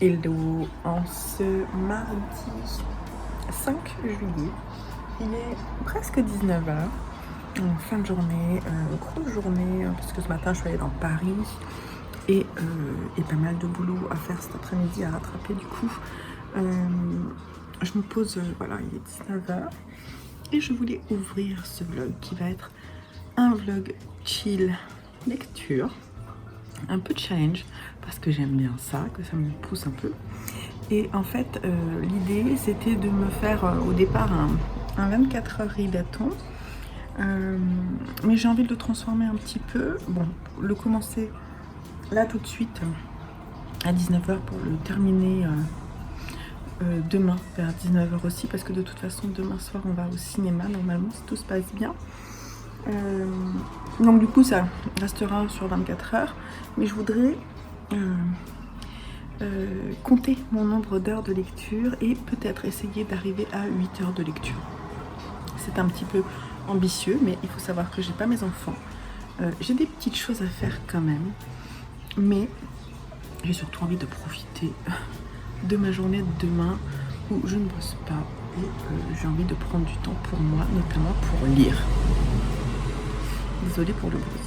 Hello, en ce mardi 5 juillet, il est presque 19h, en fin de journée, grosse journée, parce que ce matin je suis allée dans Paris et pas mal de boulot à faire cet après-midi à rattraper du coup. Je me pose, voilà, il est 19h et je voulais ouvrir ce vlog qui va être un vlog chill lecture, un peu challenge parce que j'aime bien ça, que ça me pousse un peu. Et en fait, l'idée c'était de me faire au départ un 24 heures ridaton, mais j'ai envie de le transformer un petit peu. Bon, le commencer là tout de suite à 19h pour le terminer demain vers 19h aussi, parce que de toute façon demain soir on va au cinéma normalement si tout se passe bien. Donc du coup ça restera sur 24 heures, mais je voudrais compter mon nombre d'heures de lecture et peut-être essayer d'arriver à 8 heures de lecture. C'est un petit peu ambitieux, mais il faut savoir que j'ai pas mes enfants. J'ai des petites choses à faire quand même, mais j'ai surtout envie de profiter de ma journée de demain où je ne bosse pas et j'ai envie de prendre du temps pour moi, notamment pour lire. Désolée pour le bruit.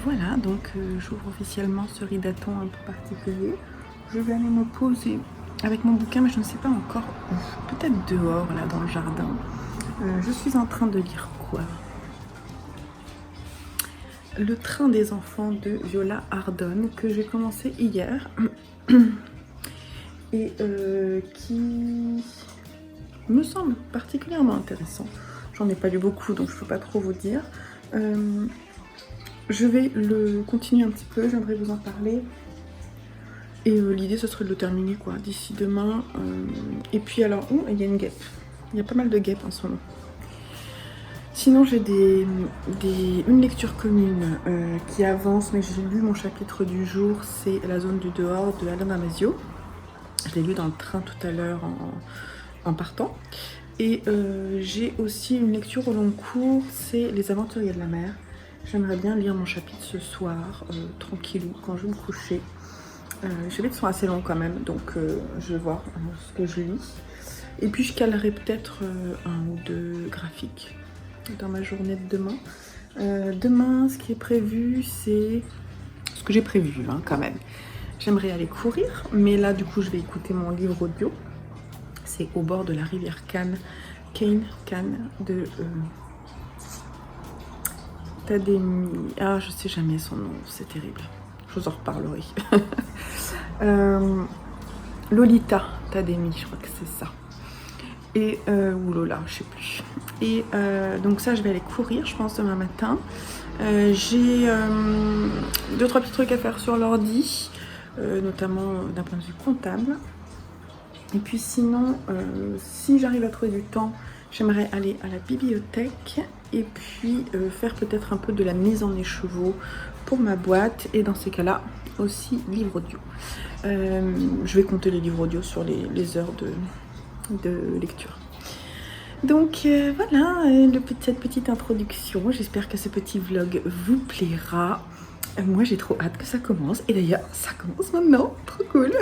Voilà, donc j'ouvre officiellement ce ridaton un peu particulier. Je vais aller me poser avec mon bouquin, mais je ne sais pas encore où. Peut-être dehors, là, dans le jardin. Je suis en train de lire quoi? Le train des enfants de Viola Ardone, que j'ai commencé hier. Et qui me semble particulièrement intéressant. J'en ai pas lu beaucoup, donc je peux pas trop vous dire. Je vais le continuer un petit peu, j'aimerais vous en parler. Et l'idée, ce serait de le terminer quoi, d'ici demain. Et puis alors, il y a une guêpe. Il y a pas mal de guêpes en ce moment. Sinon, j'ai une lecture commune qui avance, mais j'ai lu mon chapitre du jour, c'est La zone du dehors de Alain Damasio. Je l'ai lu dans le train tout à l'heure en partant. Et j'ai aussi une lecture au long cours, c'est Les Aventuriers de la mer. J'aimerais bien lire mon chapitre ce soir, tranquillou, quand je vais me coucher. Les chapitres sont assez longs quand même, donc je vais voir ce que je lis. Et puis je calerai peut-être un ou deux graphiques dans ma journée de demain. Demain, ce qui est prévu, c'est ce que j'ai prévu quand même. J'aimerais aller courir, mais là du coup je vais écouter mon livre audio. C'est Au bord de la rivière Cannes de Tademi. Ah, je sais jamais son nom, c'est terrible. Je vous en reparlerai. Lolita Tademi, je crois que c'est ça. Et ou Lola, je sais plus. Et donc ça, je vais aller courir, je pense, demain matin. J'ai 2-3 petits trucs à faire sur l'ordi, notamment d'un point de vue comptable. Et puis sinon, si j'arrive à trouver du temps, j'aimerais aller à la bibliothèque et puis faire peut-être un peu de la mise en écheveau pour ma boîte. Et dans ces cas-là, aussi livre audio. Je vais compter les livres audio sur les heures de lecture. Donc voilà cette petite introduction. J'espère que ce petit vlog vous plaira. Moi, j'ai trop hâte que ça commence. Et d'ailleurs, ça commence maintenant. Trop cool.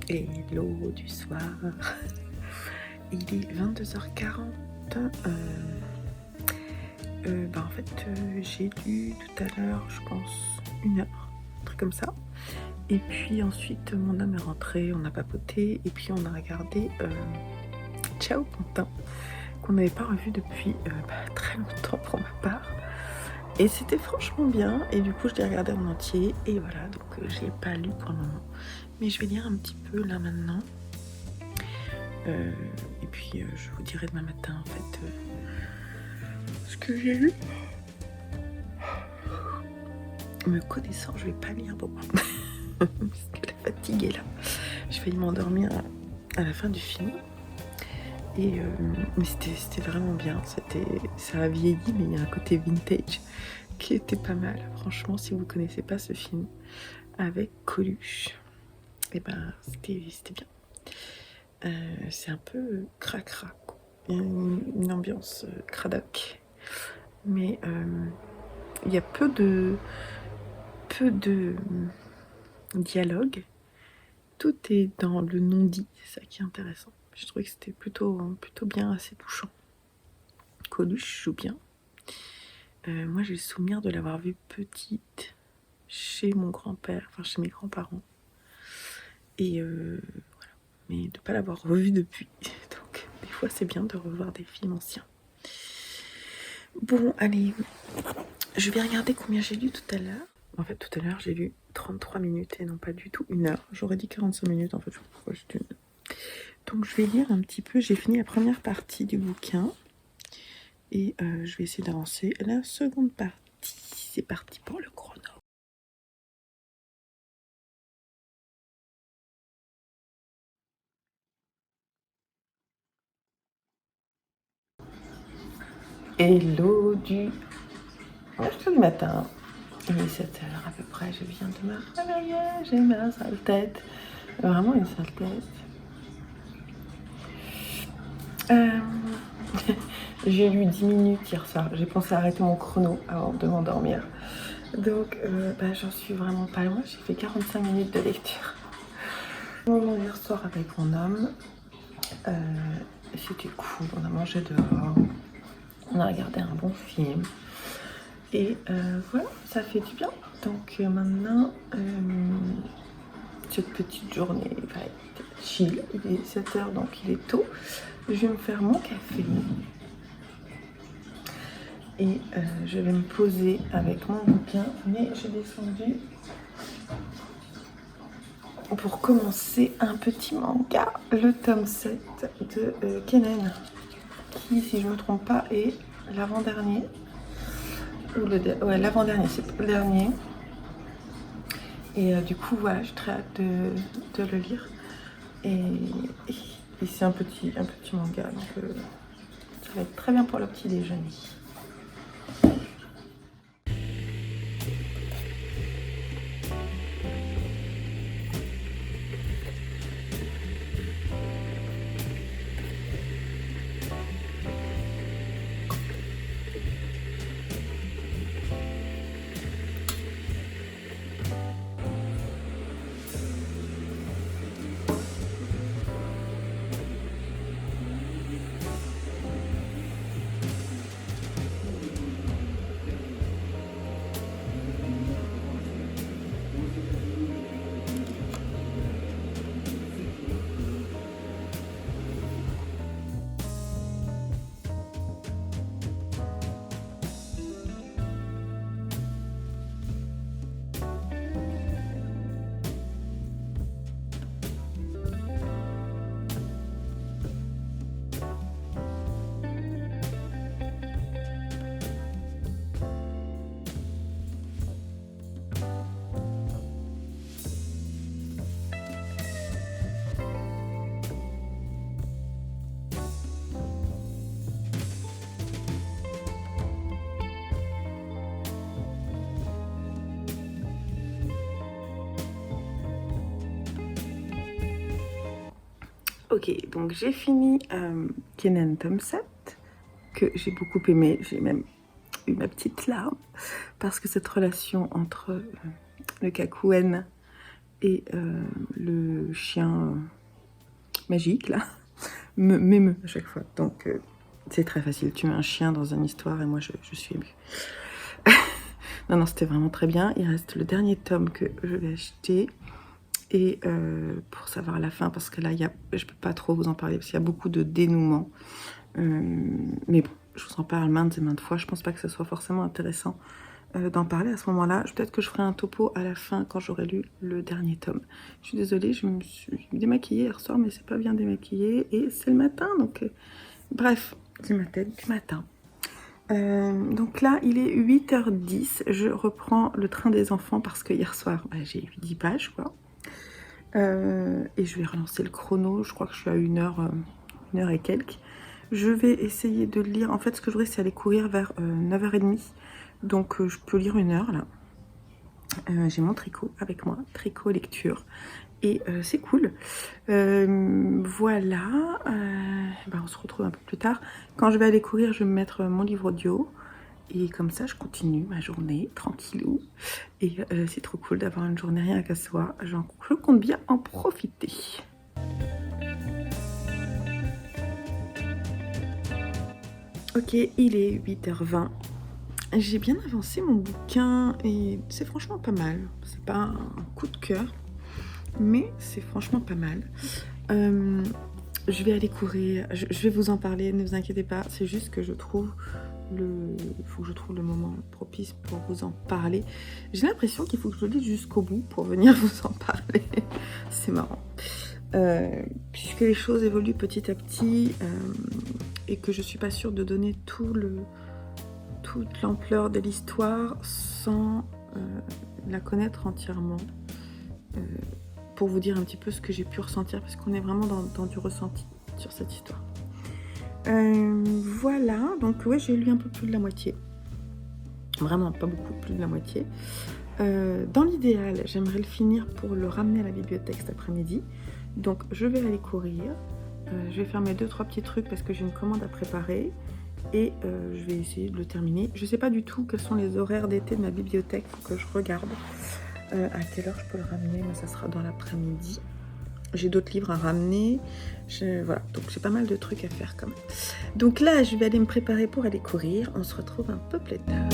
Hello du soir. Il est 22h40. En fait, j'ai lu tout à l'heure, je pense, 1 heure, un truc comme ça. Et puis ensuite, mon homme est rentré, on a papoté, et puis on a regardé Ciao Pantin, qu'on n'avait pas revu depuis très longtemps pour ma part. Et c'était franchement bien, et du coup je l'ai regardé en entier, et voilà, donc je l'ai pas lu pour le moment. Mais je vais lire un petit peu là maintenant. Et puis je vous dirai demain matin en fait ce que j'ai lu. Me connaissant, je vais pas lire beaucoup. Parce que la fatigue est là. J'ai failli m'endormir à la fin du film. Et mais c'était vraiment bien. Ça a vieilli, mais il y a un côté vintage qui était pas mal. Franchement, si vous connaissez pas ce film avec Coluche, et ben c'était bien. C'est un peu cracra, quoi. Il y a une ambiance cradoc, mais il y a peu de dialogue. Tout est dans le non-dit, c'est ça qui est intéressant. Je trouvais que c'était plutôt bien, assez touchant. Coluche joue bien. Moi, j'ai le souvenir de l'avoir vu petite chez mon grand-père, enfin chez mes grands-parents. Et voilà. Mais de ne pas l'avoir revu depuis. Donc, des fois, c'est bien de revoir des films anciens. Bon, allez. Je vais regarder combien j'ai lu tout à l'heure. En fait, tout à l'heure, j'ai lu 33 minutes et non pas du tout 1 heure. J'aurais dit 45 minutes, en fait, je sais pas pourquoi je dis 1 heure. Donc, je vais lire un petit peu. J'ai fini la première partie du bouquin. Et je vais essayer d'avancer la seconde partie. C'est parti pour le chrono. Hello du matin. Il est 7 h à peu près. Je viens de me réveiller. J'ai ma sale tête. Vraiment une sale tête. J'ai lu 10 minutes hier soir. J'ai pensé arrêter mon chrono avant de m'endormir. Donc, j'en suis vraiment pas loin. J'ai fait 45 minutes de lecture. Moment hier soir avec mon homme. C'était cool. On a mangé dehors. On a regardé un bon film. Et voilà, ça fait du bien. Donc maintenant, cette petite journée va être chill. Il est 7 h, donc il est tôt. Je vais me faire mon café. Et je vais me poser avec mon bouquin. Mais j'ai descendu pour commencer un petit manga, le tome 7 de Kennen, qui, si je ne me trompe pas, est l'avant-dernier. Ouais, l'avant-dernier, c'est pas le dernier. Et du coup, voilà, j'ai très hâte de le lire. Et c'est un petit manga, donc ça va être très bien pour le petit déjeuner. Ok, donc j'ai fini Kennen tome 7, que j'ai beaucoup aimé. J'ai même eu ma petite larme, parce que cette relation entre le Kakuen et le chien magique, là, m'émeut à chaque fois. Donc c'est très facile, tu mets un chien dans une histoire et moi je suis émue. Non, c'était vraiment très bien. Il reste le dernier tome que je vais acheter. Et pour savoir la fin, parce que là, je peux pas trop vous en parler, parce qu'il y a beaucoup de dénouements. Mais bon, je vous en parle maintes et maintes fois. Je pense pas que ce soit forcément intéressant d'en parler à ce moment-là. Peut-être que je ferai un topo à la fin quand j'aurai lu le dernier tome. Je suis désolée, je me suis démaquillée hier soir, mais c'est pas bien démaquillée. Et c'est le matin, donc bref, c'est ma tête du matin. Donc là, il est 8h10. Je reprends le train des enfants parce que hier soir, j'ai eu 10 pages, quoi. Et je vais relancer le chrono. Je crois que je suis à 1 heure et quelques. Je vais essayer de lire. En fait, ce que je voudrais, c'est aller courir vers 9h30. Donc, je peux lire 1 heure, là. J'ai mon tricot avec moi. Tricot lecture. Et c'est cool. Voilà. On se retrouve un peu plus tard. Quand je vais aller courir, je vais me mettre mon livre audio. Et comme ça, je continue ma journée tranquillou. Et c'est trop cool d'avoir une journée rien qu'à soi. Je compte bien en profiter. Ok, il est 8h20. J'ai bien avancé mon bouquin et c'est franchement pas mal. C'est pas un coup de cœur, mais c'est franchement pas mal. Je vais aller courir. Je vais vous en parler, ne vous inquiétez pas. C'est juste que je trouve faut que je trouve le moment propice pour vous en parler. J'ai l'impression qu'il faut que je le lise jusqu'au bout pour venir vous en parler. C'est marrant. Puisque les choses évoluent petit à petit et que je suis pas sûre de donner toute l'ampleur de l'histoire sans la connaître entièrement. Pour vous dire un petit peu ce que j'ai pu ressentir, parce qu'on est vraiment dans du ressenti sur cette histoire. Voilà, donc ouais, j'ai lu un peu plus de la moitié. Vraiment pas beaucoup, plus de la moitié. Dans l'idéal, j'aimerais le finir pour le ramener à la bibliothèque cet après-midi. Donc je vais aller courir. Je vais faire mes 2-3 petits trucs parce que j'ai une commande à préparer. Et je vais essayer de le terminer. Je sais pas du tout quels sont les horaires d'été de ma bibliothèque, faut que je regarde à quelle heure je peux le ramener, mais ça sera dans l'après-midi. J'ai d'autres livres à ramener. Voilà, donc j'ai pas mal de trucs à faire quand même. Donc là, je vais aller me préparer pour aller courir. On se retrouve un peu plus tard.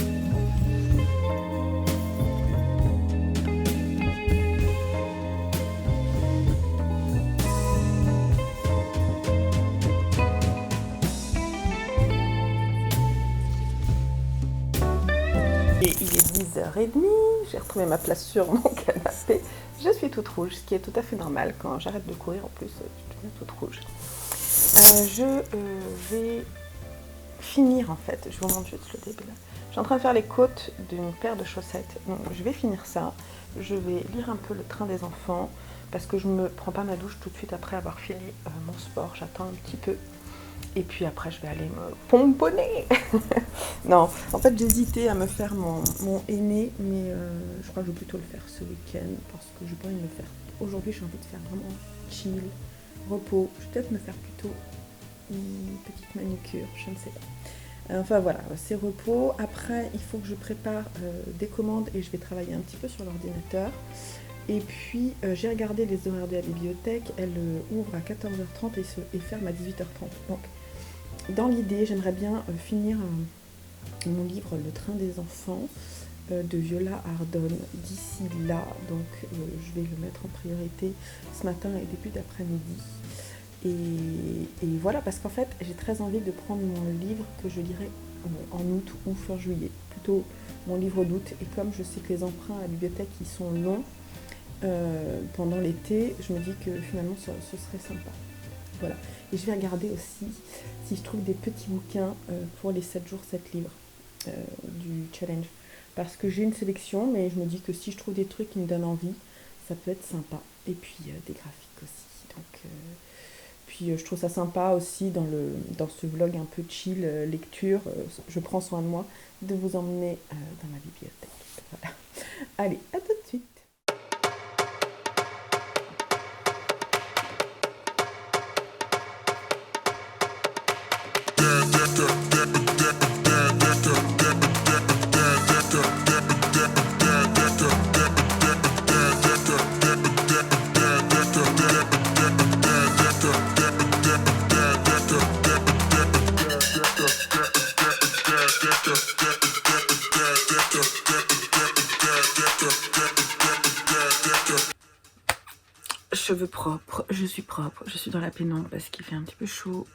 Et il est 10h30, j'ai retrouvé ma place sur mon canapé. Je suis toute rouge, ce qui est tout à fait normal. Quand j'arrête de courir, en plus, je deviens toute rouge. Je vais finir, en fait. Je vous montre juste le début. Je suis en train de faire les côtes d'une paire de chaussettes. Donc, je vais finir ça. Je vais lire un peu le train des enfants parce que je ne me prends pas ma douche tout de suite après avoir fini mon sport. J'attends un petit peu. Et puis après, je vais aller me pomponner. Non, en fait, j'hésitais à me faire mon henné, mais je crois que je vais plutôt le faire ce week-end parce que je n'ai pas envie de me faire. Aujourd'hui, j'ai envie de faire vraiment chill, repos. Je vais peut-être me faire plutôt une petite manucure, je ne sais pas. Enfin voilà, c'est repos. Après, il faut que je prépare des commandes et je vais travailler un petit peu sur l'ordinateur. Et puis, j'ai regardé les horaires de la bibliothèque. Elle ouvre à 14h30 et ferme à 18h30. Donc, dans l'idée, j'aimerais bien finir mon livre Le train des enfants de Viola Ardone d'ici là. Donc, je vais le mettre en priorité ce matin et début d'après-midi. Et voilà, parce qu'en fait, j'ai très envie de prendre mon livre que je lirai en août ou fin juillet. Plutôt mon livre d'août. Et comme je sais que les emprunts à la bibliothèque, ils sont longs, pendant l'été, je me dis que finalement ce serait sympa. Voilà. Et je vais regarder aussi si je trouve des petits bouquins pour les 7 jours, 7 livres du challenge. Parce que j'ai une sélection, mais je me dis que si je trouve des trucs qui me donnent envie, ça peut être sympa. Et puis des graphiques aussi. Donc, puis je trouve ça sympa aussi dans ce vlog un peu chill, lecture, je prends soin de moi, de vous emmener dans ma bibliothèque. Voilà. Allez, à tout de suite. cheveux propres, je suis propre, je suis dans la pénombre parce qu'il fait un petit peu chaud.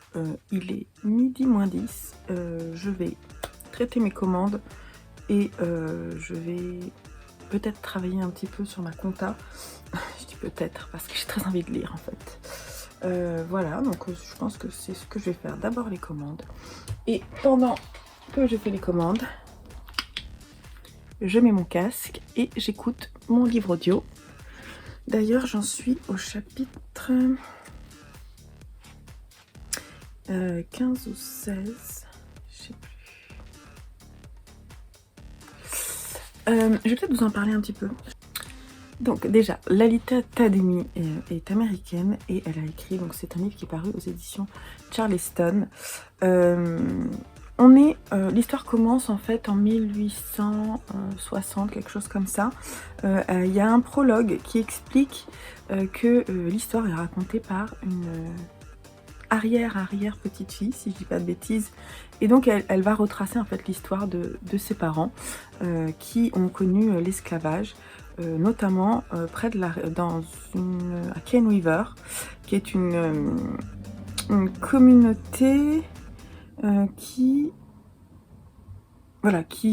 Il est midi moins 10. Je vais traiter mes commandes et je vais peut-être travailler un petit peu sur ma compta. Je dis peut-être parce que j'ai très envie de lire en fait. Voilà, donc je pense que c'est ce que je vais faire. D'abord les commandes. Et pendant que je fais les commandes, je mets mon casque et j'écoute mon livre audio. D'ailleurs, j'en suis au chapitre 15 ou 16, je sais plus. Je vais peut-être vous en parler un petit peu. Donc déjà, Lalita Tademi est américaine et elle a écrit, donc c'est un livre qui est paru aux éditions Charleston. L'histoire commence en fait en 1860, quelque chose comme ça. Il y a un prologue qui explique que l'histoire est racontée par une arrière petite fille, si je dis pas de bêtises. Et donc elle va retracer en fait l'histoire de ses parents qui ont connu l'esclavage. Notamment près de à Cane River, qui est une communauté qui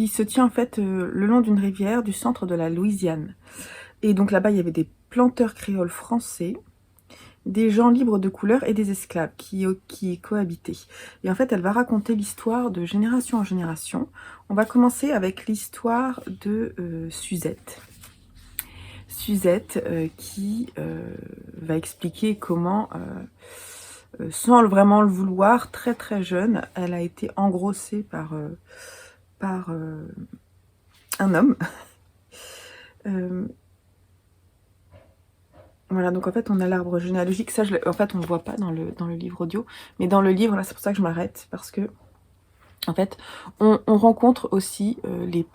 se tient en fait le long d'une rivière du centre de la Louisiane. Et donc là-bas, il y avait des planteurs créoles français, des gens libres de couleur et des esclaves qui cohabitaient. Et en fait, elle va raconter l'histoire de génération en génération. On va commencer avec l'histoire de Suzette. Suzette qui va expliquer comment, sans vraiment le vouloir, très très jeune, elle a été engrossée par un homme. Voilà, donc en fait on a l'arbre généalogique, ça en fait on ne le voit pas dans le livre audio, mais dans le livre, là c'est pour ça que je m'arrête, parce que en fait on rencontre aussi les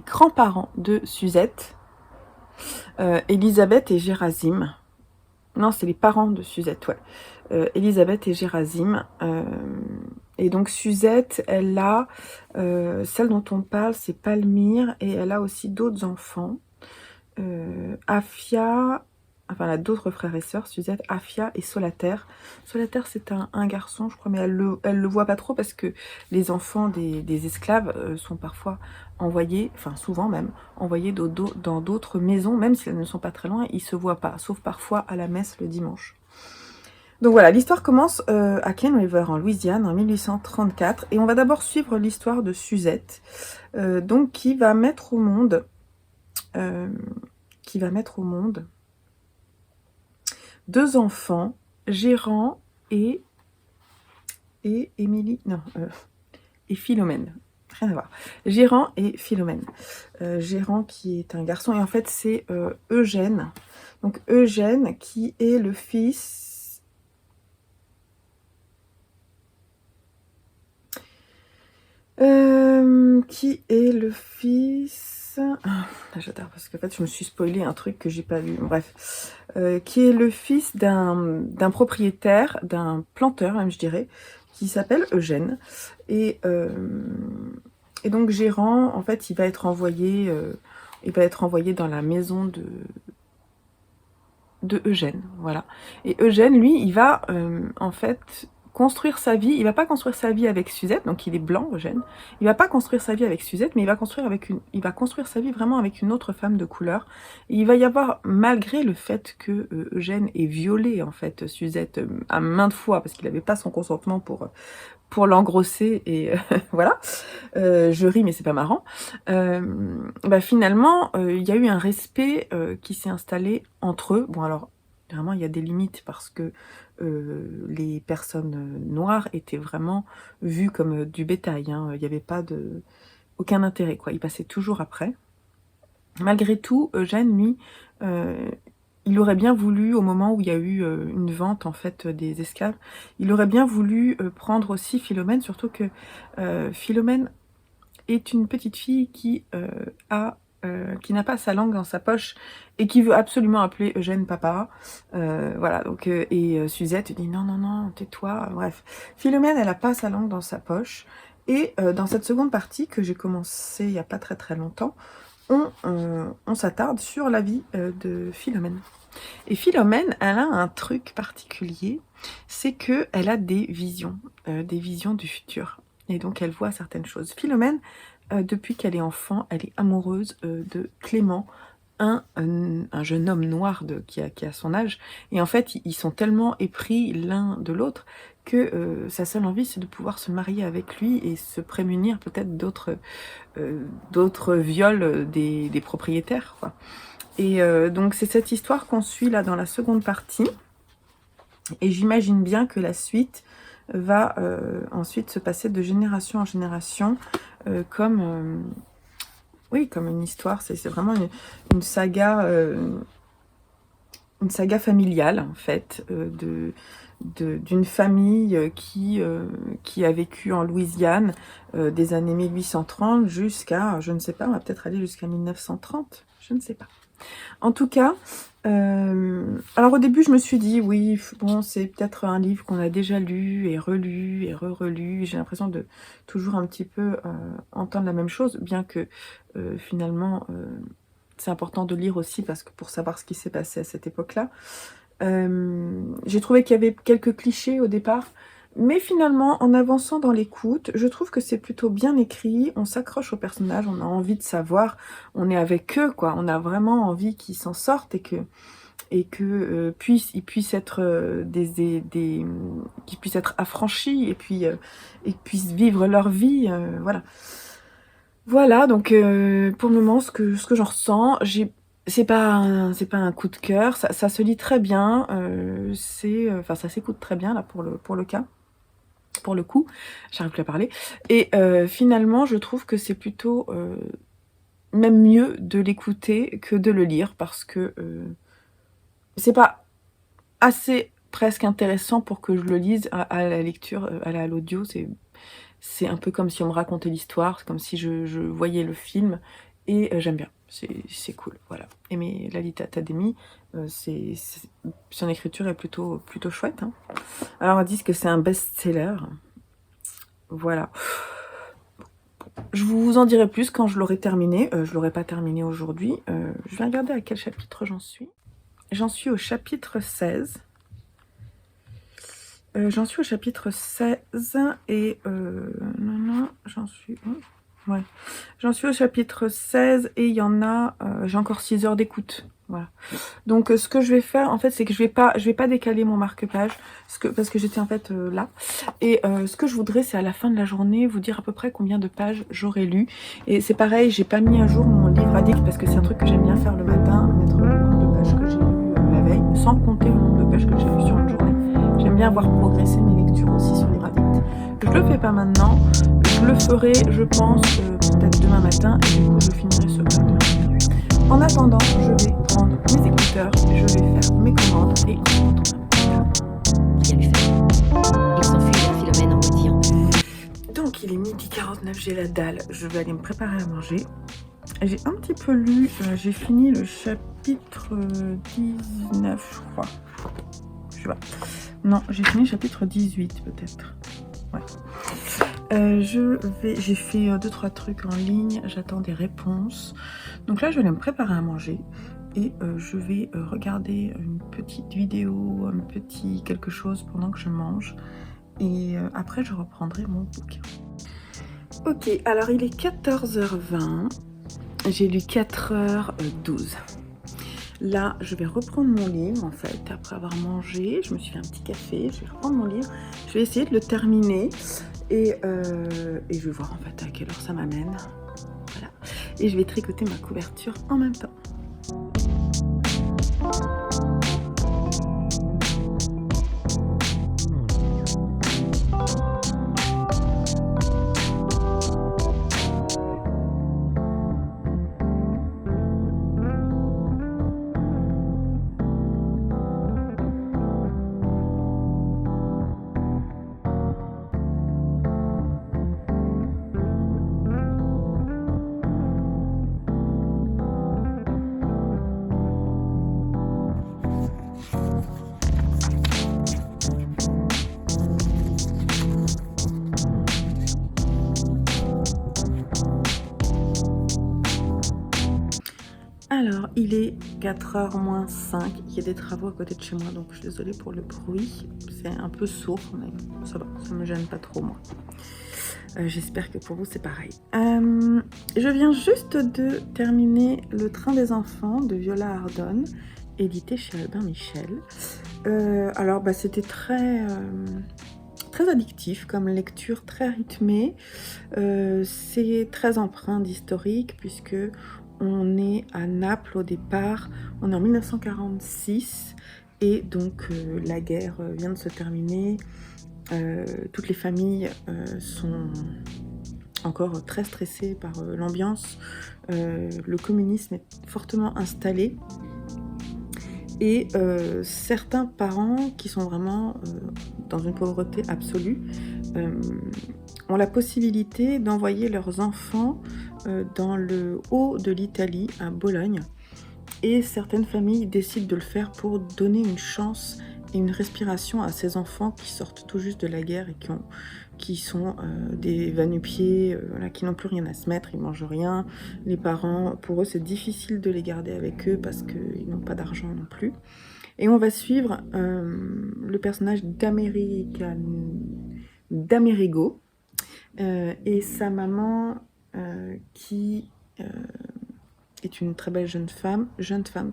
grands-parents de Suzette, Elisabeth et Gérazim. Non, c'est les parents de Suzette, ouais. Elisabeth et Gérazim. Et donc Suzette, elle a, celle dont on parle, c'est Palmyre, et elle a aussi d'autres enfants. Afia, enfin elle a d'autres frères et sœurs, Suzette, Afia et Solater. Solater, c'est un garçon, je crois, mais elle le voit pas trop parce que les enfants des esclaves sont parfois envoyés, enfin souvent même, envoyés dans d'autres maisons, même si elles ne sont pas très loin, ils se voient pas, sauf parfois à la messe le dimanche. Donc voilà, l'histoire commence à Cane River en Louisiane en 1834, et on va d'abord suivre l'histoire de Suzette, donc qui va mettre au monde deux enfants, Gérant et Émilie, non, et Philomène. Rien à voir. Gérant et Philomène. Gérant qui est un garçon, et en fait c'est Eugène. Donc Eugène qui est le fils j'adore parce qu'en fait je me suis spoilé un truc que j'ai pas vu, bref, qui est le fils d'un propriétaire, d'un planteur même je dirais, qui s'appelle Eugène, et donc Gérant en fait il va être envoyé dans la maison de Eugène, voilà. Et Eugène lui il va en fait construire sa vie. Il va pas construire sa vie avec Suzette, donc il est blanc, Eugène. Il va pas construire sa vie avec Suzette, mais il va construire sa vie vraiment avec une autre femme de couleur. Et il va y avoir, malgré le fait que Eugène ait violé en fait Suzette à maintes fois, parce qu'il n'avait pas son consentement pour l'engrosser, et voilà, je ris mais c'est pas marrant, finalement il y a eu un respect qui s'est installé entre eux. Bon alors, vraiment il y a des limites parce que les personnes noires étaient vraiment vues comme du bétail, hein. Il n'y avait pas aucun intérêt, quoi. Ils passaient toujours après. Malgré tout, Eugène, lui, il aurait bien voulu, au moment où il y a eu une vente en fait des esclaves, il aurait bien voulu prendre aussi Philomène, surtout que Philomène est une petite fille qui n'a pas sa langue dans sa poche et qui veut absolument appeler Eugène papa. Voilà, donc et Suzette dit non, non, non, tais-toi. Bref, Philomène, elle n'a pas sa langue dans sa poche. Et dans cette seconde partie que j'ai commencé il n'y a pas très très longtemps, on s'attarde sur la vie de Philomène. Et Philomène, elle a un truc particulier, c'est qu'elle a des visions du futur. Et donc elle voit certaines choses. Philomène, depuis qu'elle est enfant, elle est amoureuse de Clément, un jeune homme noir qui a son âge. Et en fait, ils sont tellement épris l'un de l'autre que sa seule envie, c'est de pouvoir se marier avec lui et se prémunir peut-être d'autres viols des propriétaires, quoi. Et donc c'est cette histoire qu'on suit là dans la seconde partie. Et j'imagine bien que la suite va ensuite se passer de génération en génération comme une histoire. C'est vraiment une saga familiale en fait, d'une famille qui a vécu en Louisiane des années 1830 jusqu'à, je ne sais pas, on va peut-être aller jusqu'à 1930, je ne sais pas. En tout cas, alors au début je me suis dit oui, bon c'est peut-être un livre qu'on a déjà lu et relu et re-relu. J'ai l'impression de toujours un petit peu entendre la même chose, bien que finalement c'est important de lire aussi parce que pour savoir ce qui s'est passé à cette époque-là. J'ai trouvé qu'il y avait quelques clichés au départ, mais finalement, en avançant dans l'écoute, je trouve que c'est plutôt bien écrit, on s'accroche aux personnages, on a envie de savoir, on est avec eux, quoi. On a vraiment envie qu'ils s'en sortent et que ils puissent être qu'ils puissent être affranchis et puis et puissent vivre leur vie, voilà. Voilà, donc pour le moment, ce que j'en ressens, c'est pas un coup de cœur, ça se lit très bien, enfin ça s'écoute très bien là pour le coup, j'arrive plus à parler. Et finalement, je trouve que c'est plutôt même mieux de l'écouter que de le lire parce que c'est pas assez presque intéressant pour que je le lise à la lecture, à l'audio. C'est un peu comme si on me racontait l'histoire, c'est comme si je voyais le film, et j'aime bien, c'est cool, voilà. Et Lalita Tademi, son écriture est plutôt chouette, hein. Alors on dit que c'est un best-seller, voilà. Je vous en dirai plus quand je l'aurai terminé, je l'aurai pas terminé aujourd'hui. Je vais regarder à quel chapitre j'en suis. J'en suis au chapitre 16. J'en suis au chapitre 16 et j'en suis où? Ouais. J'en suis au chapitre 16 et il y en a, j'ai encore 6 heures d'écoute. Voilà. Donc ce que je vais faire en fait, c'est que je vais pas décaler mon marque-page parce que j'étais en fait là. Et ce que je voudrais, c'est à la fin de la journée vous dire à peu près combien de pages j'aurais lu. Et c'est pareil, j'ai pas mis à jour mon livre addict parce que c'est un truc que j'aime bien faire le matin, mettre le nombre de pages que j'ai lu la veille, sans compter le nombre de pages que j'ai lu sur une journée. J'aime bien avoir progressé mes lectures aussi sur les addicts. Je le fais pas maintenant, je le ferai, je pense, peut-être demain matin, et du coup je finirai ce demain matin. En attendant, je vais prendre mes écouteurs, je vais faire mes commandes et on se retrouve plus tard. Rien lui fait. Il s'enfuit vers Philomène en boutillon. Donc il est 12h49, j'ai la dalle, je vais aller me préparer à manger. J'ai un petit peu lu, j'ai fini le chapitre 19 je crois. Je sais pas. Non, j'ai fini le chapitre 18 peut-être. Ouais. J'ai fait 2-3 trucs en ligne, j'attends des réponses. Donc là, je vais aller me préparer à manger et je vais regarder une petite vidéo, un petit quelque chose pendant que je mange. Et après, je reprendrai mon bouquin. Ok, alors il est 14h20. J'ai lu 4h12. Là, je vais reprendre mon livre, en fait, après avoir mangé. Je me suis fait un petit café, je vais reprendre mon livre. Je vais essayer de le terminer et je vais voir, en fait, à quelle heure ça m'amène. Voilà. Et je vais tricoter ma couverture en même temps. il est 4h moins 5. Il y a des travaux à côté de chez moi, donc je suis désolée pour le bruit. C'est un peu sourd, mais ça va, ça me gêne pas trop, moi. J'espère que pour vous, c'est pareil. Je viens juste de terminer Le Train des enfants de Viola Ardon, édité chez Albin Michel. Alors, c'était très addictif comme lecture, très rythmée. C'est très empreint d'historique puisque on est à Naples au départ, on est en 1946 et donc la guerre vient de se terminer. Toutes les familles sont encore très stressées par l'ambiance. Le communisme est fortement installé. Et certains parents qui sont vraiment dans une pauvreté absolue ont la possibilité d'envoyer leurs enfants dans le haut de l'Italie, à Bologne. Et certaines familles décident de le faire pour donner une chance et une respiration à ces enfants qui sortent tout juste de la guerre et qui sont des va-nu-pieds, voilà, qui n'ont plus rien à se mettre, ils mangent rien. Les parents, pour eux, c'est difficile de les garder avec eux parce qu'ils n'ont pas d'argent non plus. Et on va suivre le personnage d'Amerigo et sa maman qui est une très belle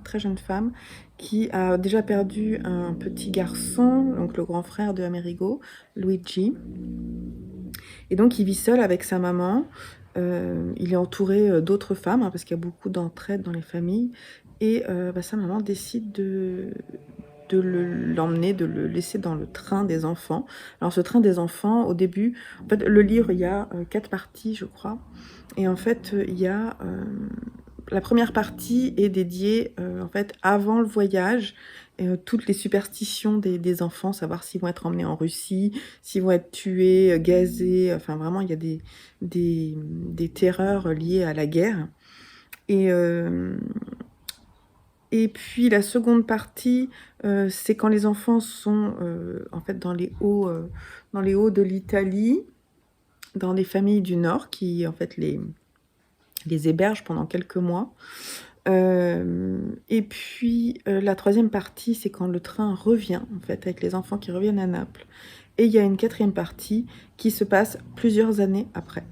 très jeune femme, qui a déjà perdu un petit garçon, donc le grand frère de Amerigo, Luigi. Et donc il vit seul avec sa maman. Il est entouré d'autres femmes, parce qu'il y a beaucoup d'entraide dans les familles. Et sa maman décide de l'emmener, de le laisser dans le train des enfants. Alors ce train des enfants, au début, en fait, le livre, il y a 4 parties, je crois. Et en fait, il y a... la première partie est dédiée, en fait, avant le voyage, toutes les superstitions des enfants, savoir s'ils vont être emmenés en Russie, s'ils vont être tués, gazés, enfin vraiment, il y a des terreurs liées à la guerre. Et puis la seconde partie, c'est quand les enfants sont en fait dans les hauts de l'Italie, dans les familles du Nord qui en fait les hébergent pendant quelques mois. Et puis la troisième partie, c'est quand le train revient, en fait, avec les enfants qui reviennent à Naples. Et il y a une quatrième partie qui se passe plusieurs années après.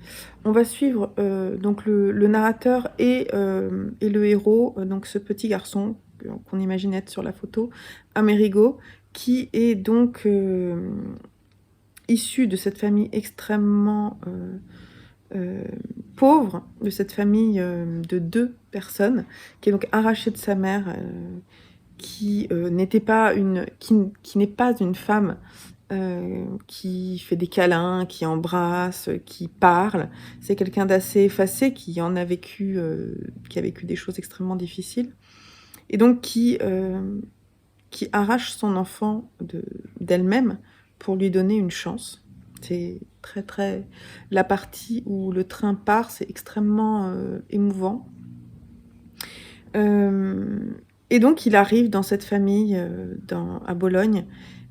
On va suivre donc le narrateur et le héros, donc ce petit garçon qu'on imagine être sur la photo, Amerigo, qui est donc issu de cette famille extrêmement pauvre, de cette famille de 2 personnes, qui est donc arrachée de sa mère, qui n'est pas une femme qui fait des câlins, qui embrasse, qui parle. C'est quelqu'un d'assez effacé, qui a vécu des choses extrêmement difficiles, et donc qui arrache son enfant d'elle-même pour lui donner une chance. C'est très très... La partie où le train part, c'est extrêmement émouvant. Et donc il arrive dans cette famille à Bologne,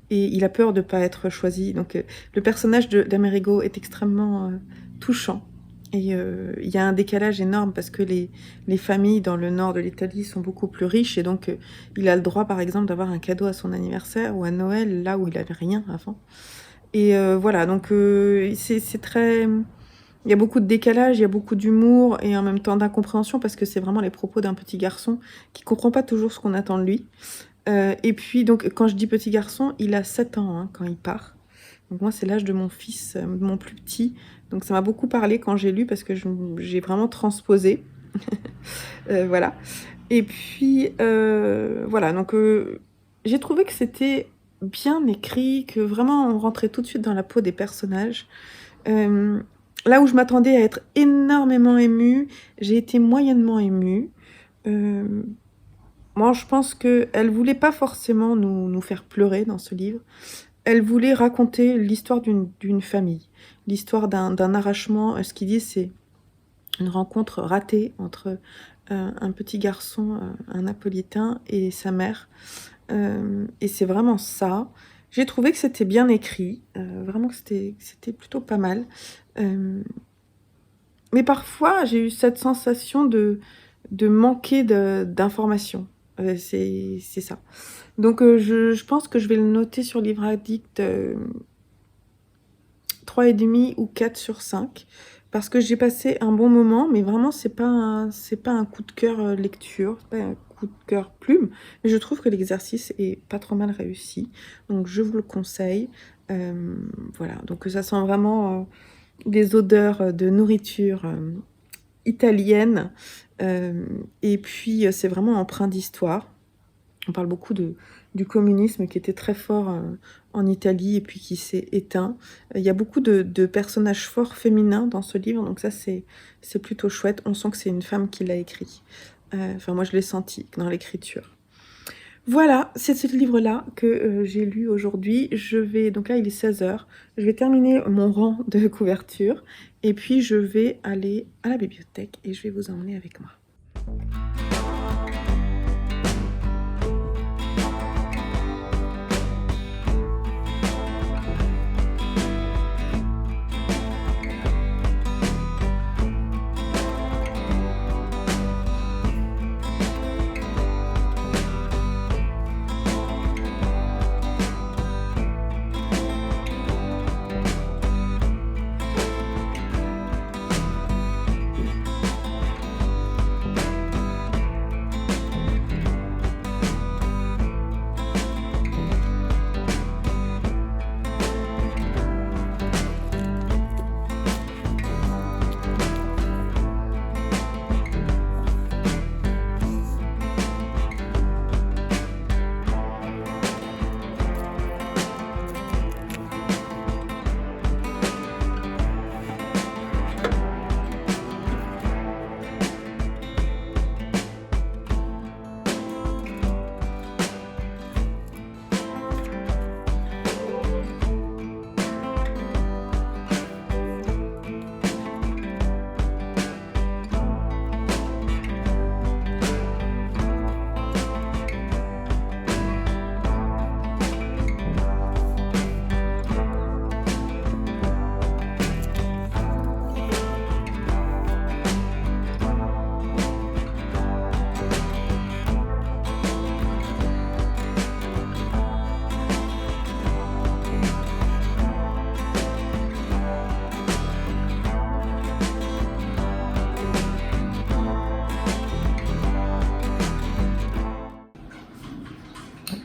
et il a peur de ne pas être choisi. Donc le personnage d'Amerigo est extrêmement touchant. Et il y a un décalage énorme parce que les familles dans le nord de l'Italie sont beaucoup plus riches, et donc il a le droit par exemple d'avoir un cadeau à son anniversaire ou à Noël, là où il n'avait rien avant. Et voilà, donc c'est très... Il y a beaucoup de décalage, il y a beaucoup d'humour et en même temps d'incompréhension, parce que c'est vraiment les propos d'un petit garçon qui ne comprend pas toujours ce qu'on attend de lui. Et puis, donc, quand je dis petit garçon, il a 7 ans quand il part. Donc moi, c'est l'âge de mon fils, mon plus petit. Donc ça m'a beaucoup parlé quand j'ai lu, parce que j'ai vraiment transposé. Voilà. Et puis, voilà, donc j'ai trouvé que c'était bien écrit, que vraiment on rentrait tout de suite dans la peau des personnages. Là où je m'attendais à être énormément émue, j'ai été moyennement émue. Moi, je pense qu'elle voulait pas forcément nous faire pleurer dans ce livre. Elle voulait raconter l'histoire d'une famille, l'histoire d'un arrachement. Ce qu'il dit, c'est une rencontre ratée entre un petit garçon, un napolitain, et sa mère. Et c'est vraiment ça. J'ai trouvé que c'était bien écrit, vraiment que c'était plutôt pas mal. Mais parfois, j'ai eu cette sensation de manquer d'informations. C'est ça. Donc je pense que je vais le noter sur Livre Addict 3,5 ou 4 sur 5. Parce que j'ai passé un bon moment, mais vraiment c'est pas un coup de cœur lecture, c'est pas un coup de cœur plume, mais je trouve que l'exercice est pas trop mal réussi, donc je vous le conseille. Voilà, donc ça sent vraiment des odeurs de nourriture italienne, et puis c'est vraiment empreint d'histoire. On parle beaucoup du communisme qui était très fort en Italie et puis qui s'est éteint. Il y a beaucoup de personnages forts féminins dans ce livre, donc ça c'est plutôt chouette. On sent que c'est une femme qui l'a écrit. Enfin moi je l'ai senti dans l'écriture. Voilà, c'est ce livre-là que j'ai lu aujourd'hui. Donc là il est 16h, je vais terminer mon rang de couverture et puis je vais aller à la bibliothèque et je vais vous emmener avec moi.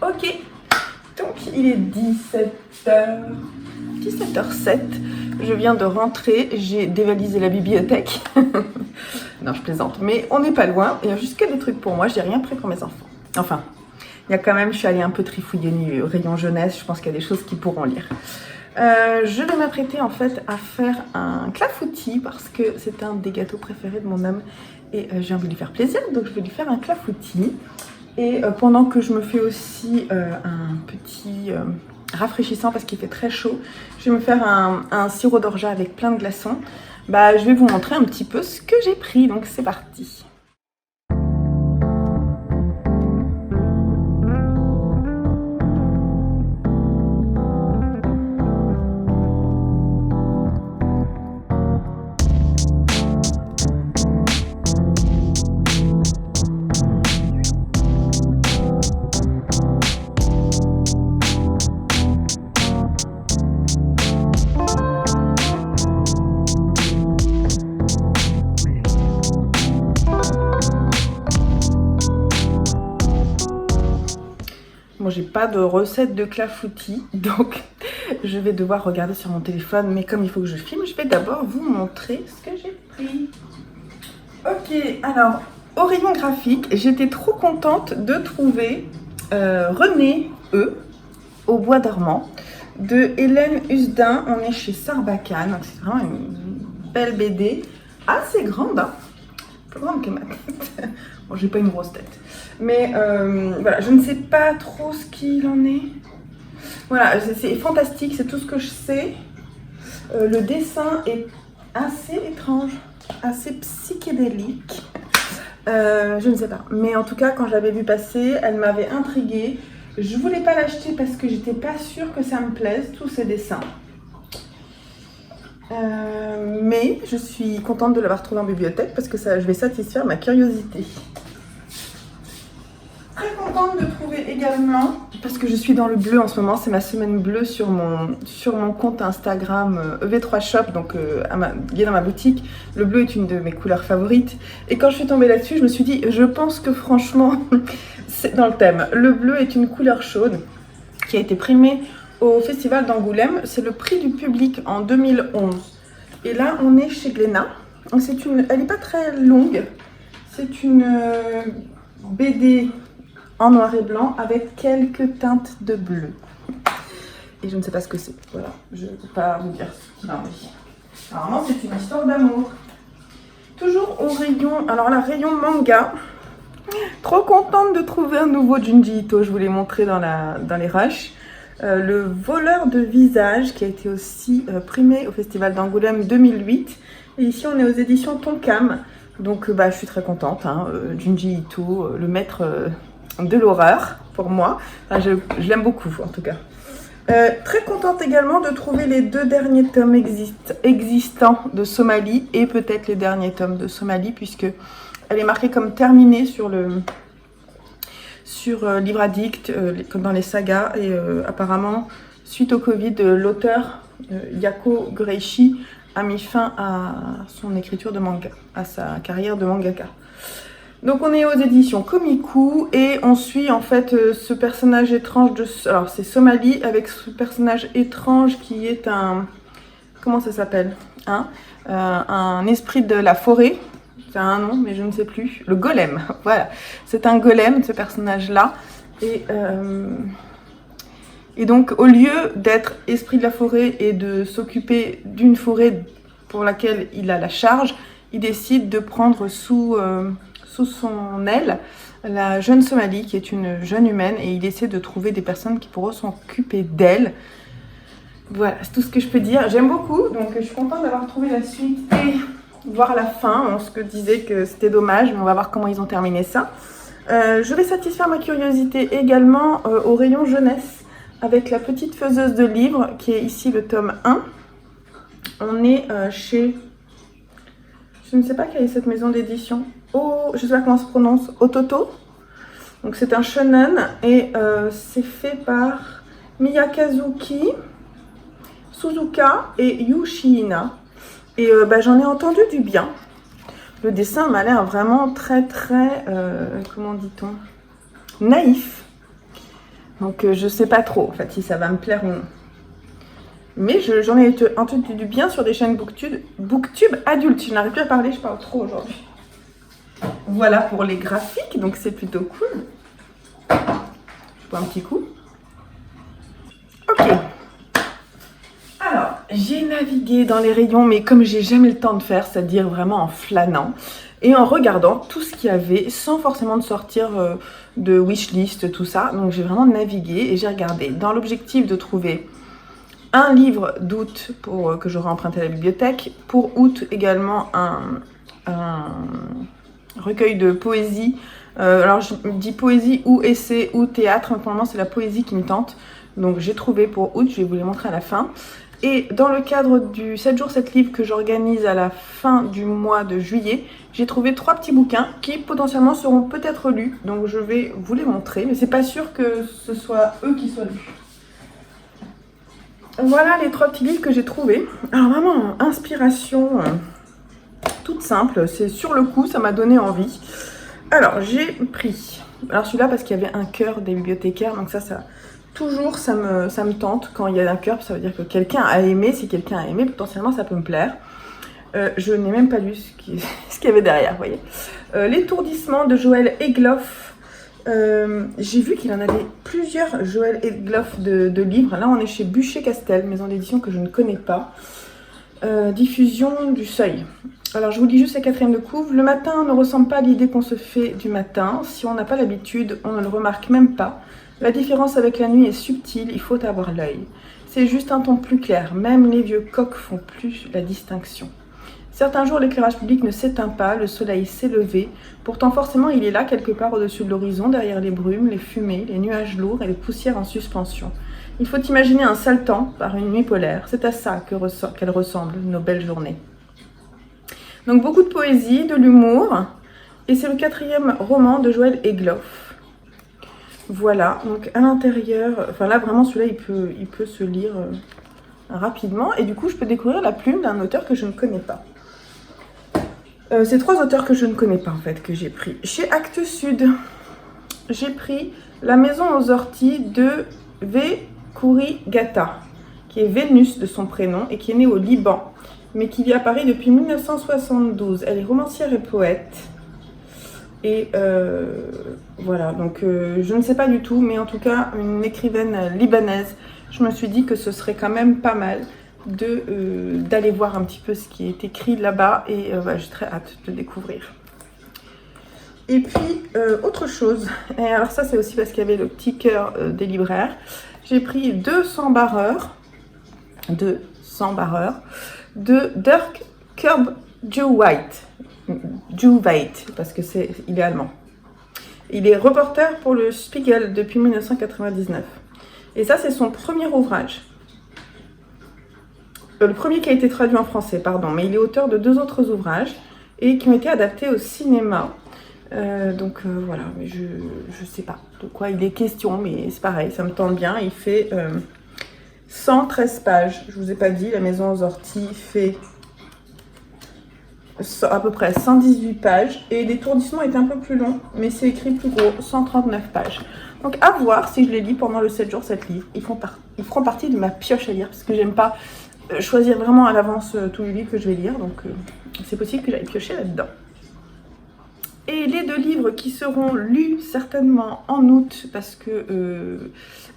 Ok, donc il est 17h07, je viens de rentrer, j'ai dévalisé la bibliothèque. Non, je plaisante, mais on n'est pas loin, il y a juste que des trucs pour moi, j'ai rien pris pour mes enfants. Enfin, il y a quand même, je suis allée un peu trifouiller au rayon jeunesse, je pense qu'il y a des choses qu'ils pourront lire. Je vais m'apprêter en fait à faire un clafoutis parce que c'est un des gâteaux préférés de mon homme et j'ai envie de lui faire plaisir, donc je vais lui faire un clafoutis. Et pendant que je me fais aussi un petit rafraîchissant parce qu'il fait très chaud, je vais me faire un sirop d'orgeat avec plein de glaçons. Bah, je vais vous montrer un petit peu ce que j'ai pris, donc c'est parti. Moi, j'ai pas de recette de clafoutis, donc je vais devoir regarder sur mon téléphone. Mais comme il faut que je filme, je vais d'abord vous montrer ce que j'ai pris. Ok, alors, au rayon graphique, j'étais trop contente de trouver René E, au bois dormant, de Hélène Husdin. On est chez Sarbacane, donc c'est vraiment une belle BD, assez grande, hein, plus grande que ma tête. Bon, j'ai pas une grosse tête. Mais voilà, je ne sais pas trop ce qu'il en est. Voilà, c'est fantastique, c'est tout ce que je sais. Le dessin est assez étrange, assez psychédélique. Je ne sais pas. Mais en tout cas, quand je l'avais vu passer, elle m'avait intriguée. Je voulais pas l'acheter parce que j'étais pas sûre que ça me plaise, tous ces dessins. Mais je suis contente de l'avoir trouvé en bibliothèque parce que ça, je vais satisfaire ma curiosité. Très contente de trouver également, parce que je suis dans le bleu en ce moment, c'est ma semaine bleue sur mon compte Instagram EV3 Shop, donc lié dans ma boutique. Le bleu est une de mes couleurs favorites. Et quand je suis tombée là-dessus, je me suis dit, je pense que franchement, c'est dans le thème. Le bleu est une couleur chaude qui a été primée au Festival d'Angoulême. C'est le prix du public en 2011. Et là, on est chez Glénat. Elle n'est pas très longue. C'est une BD en noir et blanc avec quelques teintes de bleu. Et je ne sais pas ce que c'est. Voilà, je ne peux pas vous dire ce qu'il en est. Apparemment, c'est une histoire d'amour. Toujours au rayon, alors là, rayon manga. Trop contente de trouver un nouveau Junji Ito. Je vous l'ai montré dans les rushs. Le voleur de visage qui a été aussi primé au Festival d'Angoulême 2008. Et ici, on est aux éditions Tonkam. Donc, je suis très contente. Junji Ito, le maître de l'horreur pour moi. Enfin, je l'aime beaucoup en tout cas. Très contente également de trouver les 2 derniers tomes existants de Somalie et peut-être les derniers tomes de Somalie puisque elle est marquée comme terminée sur Livre Addict, comme dans les sagas. Et apparemment, suite au Covid, l'auteur Yako Greishi a mis fin à son écriture de manga, à sa carrière de mangaka. Donc on est aux éditions Komiku et on suit en fait ce personnage étrange alors c'est Somalie avec ce personnage étrange qui est un... Comment ça s'appelle un esprit de la forêt. C'est un nom mais je ne sais plus. Le golem, voilà. C'est un golem ce personnage-là. Et donc au lieu d'être esprit de la forêt et de s'occuper d'une forêt pour laquelle il a la charge, il décide de prendre sous son aile la jeune Somalie qui est une jeune humaine et il essaie de trouver des personnes qui pourront s'occuper d'elle. Voilà, c'est tout ce que je peux dire. J'aime beaucoup, donc je suis contente d'avoir trouvé la suite et voir la fin. On se disait que c'était dommage, mais on va voir comment ils ont terminé ça. Je vais satisfaire ma curiosité également au rayon jeunesse avec la petite faiseuse de livres qui est ici le tome 1. On est chez... Je ne sais pas quelle est cette maison d'édition. Je ne sais pas comment ça se prononce. Ototo. Donc c'est un shonen et c'est fait par Miyakazuki, Suzuka et Yushina. Et j'en ai entendu du bien. Le dessin m'a l'air vraiment très comment dit-on, naïf. Donc je sais pas trop en fait si ça va me plaire ou non. Mais j'en ai entendu du bien sur des chaînes Booktube adultes. Je n'arrive plus à parler, je parle trop aujourd'hui. Voilà pour les graphiques, donc c'est plutôt cool. Je bois un petit coup. Ok. Alors, j'ai navigué dans les rayons, mais comme j'ai jamais le temps de faire, c'est-à-dire vraiment en flânant et en regardant tout ce qu'il y avait sans forcément de sortir de wishlist, tout ça. Donc j'ai vraiment navigué et j'ai regardé dans l'objectif de trouver un livre d'août que j'aurais emprunté à la bibliothèque. Pour août également un recueil de poésie. Alors je dis poésie ou essai ou théâtre, mais pour le moment c'est la poésie qui me tente. Donc j'ai trouvé pour août, je vais vous les montrer à la fin. Et dans le cadre du 7 jours 7 livres que j'organise à la fin du mois de juillet, j'ai trouvé 3 petits bouquins qui potentiellement seront peut-être lus. Donc je vais vous les montrer, mais c'est pas sûr que ce soit eux qui soient lus. Voilà les 3 petits livres que j'ai trouvés. Alors vraiment, inspiration toute simple, c'est sur le coup, ça m'a donné envie. Alors j'ai pris, alors celui-là parce qu'il y avait un cœur des bibliothécaires, donc toujours ça me tente quand il y a un cœur, ça veut dire que quelqu'un a aimé. Si quelqu'un a aimé, potentiellement ça peut me plaire. Je n'ai même pas lu ce qu'il y avait derrière, vous voyez. L'étourdissement de Joël Egloff. J'ai vu qu'il en avait plusieurs Joël Egloff de livres. Là on est chez Bûcher-Castel, maison d'édition que je ne connais pas. Diffusion du Seuil. Alors je vous lis juste la 4e de couve. Le matin ne ressemble pas à l'idée qu'on se fait du matin. Si on n'a pas l'habitude, on ne le remarque même pas. La différence avec la nuit est subtile, il faut avoir l'œil. C'est juste un ton plus clair, même les vieux coqs font plus la distinction. Certains jours, l'éclairage public ne s'éteint pas, le soleil s'est levé. Pourtant, forcément, il est là, quelque part au-dessus de l'horizon, derrière les brumes, les fumées, les nuages lourds et les poussières en suspension. Il faut imaginer un sale temps par une nuit polaire. C'est à ça qu'elles ressemblent, nos belles journées. Donc beaucoup de poésie, de l'humour. Et c'est le 4e roman de Joël Egloff. Voilà, donc à l'intérieur, enfin là vraiment celui-là il peut se lire rapidement. Et du coup je peux découvrir la plume d'un auteur que je ne connais pas. C'est 3 auteurs que je ne connais pas en fait que j'ai pris. Chez Actes Sud, j'ai pris La Maison aux Orties de V. Kurigata, qui est Vénus de son prénom et qui est née au Liban, mais qui vit à Paris depuis 1972. Elle est romancière et poète. Et voilà, donc je ne sais pas du tout, mais en tout cas, une écrivaine libanaise, je me suis dit que ce serait quand même pas mal d'aller voir un petit peu ce qui est écrit là-bas, et voilà, j'ai très hâte de découvrir. Et puis, autre chose, et alors ça c'est aussi parce qu'il y avait le petit cœur des libraires, j'ai pris 200 barreurs de Dirk Kerdjeweit, parce que il est allemand. Il est reporter pour le Spiegel depuis 1999. Et ça, c'est son premier ouvrage. Le premier qui a été traduit en français, pardon. Mais il est auteur de 2 autres ouvrages et qui ont été adaptés au cinéma. Voilà, mais je sais pas de quoi il est question, mais c'est pareil, ça me tente bien. Il fait 113 pages. Je vous ai pas dit, La Maison aux Orties fait à peu près 118 pages et l'étourdissement est un peu plus long, mais c'est écrit plus gros, 139 pages. Donc à voir si je les lis pendant le 7 jours, 7 livres. Ils feront partie de ma pioche à lire parce que j'aime pas choisir vraiment à l'avance tous les livres que je vais lire, donc c'est possible que j'aille piocher là-dedans. Et les 2 livres qui seront lus certainement en août, parce que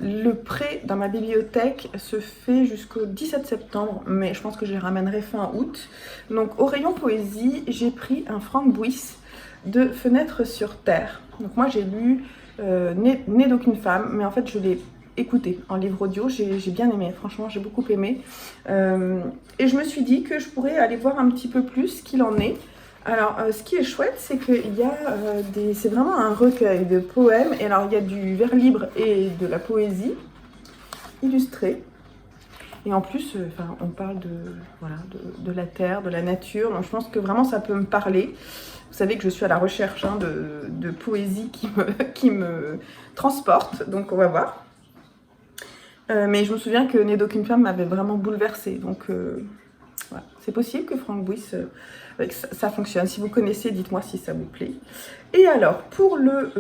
le prêt dans ma bibliothèque se fait jusqu'au 17 septembre, mais je pense que je les ramènerai fin août. Donc au rayon poésie, j'ai pris un Franck Bouys de Fenêtre sur Terre. Donc moi j'ai lu Né d'aucune femme, mais en fait je l'ai écouté en livre audio, j'ai bien aimé, franchement j'ai beaucoup aimé. Et je me suis dit que je pourrais aller voir un petit peu plus ce qu'il en est. Alors, ce qui est chouette, c'est qu'il y a c'est vraiment un recueil de poèmes. Et alors, il y a du vers libre et de la poésie illustrée. Et en plus, on parle de la terre, de la nature. Donc, je pense que vraiment, ça peut me parler. Vous savez que je suis à la recherche de poésie qui me transporte. Donc, on va voir. Mais je me souviens que Né d'aucune femme m'avait vraiment bouleversée. Donc, voilà. C'est possible que Franck Bouys... ça fonctionne. Si vous connaissez, dites-moi si ça vous plaît. Et alors, pour le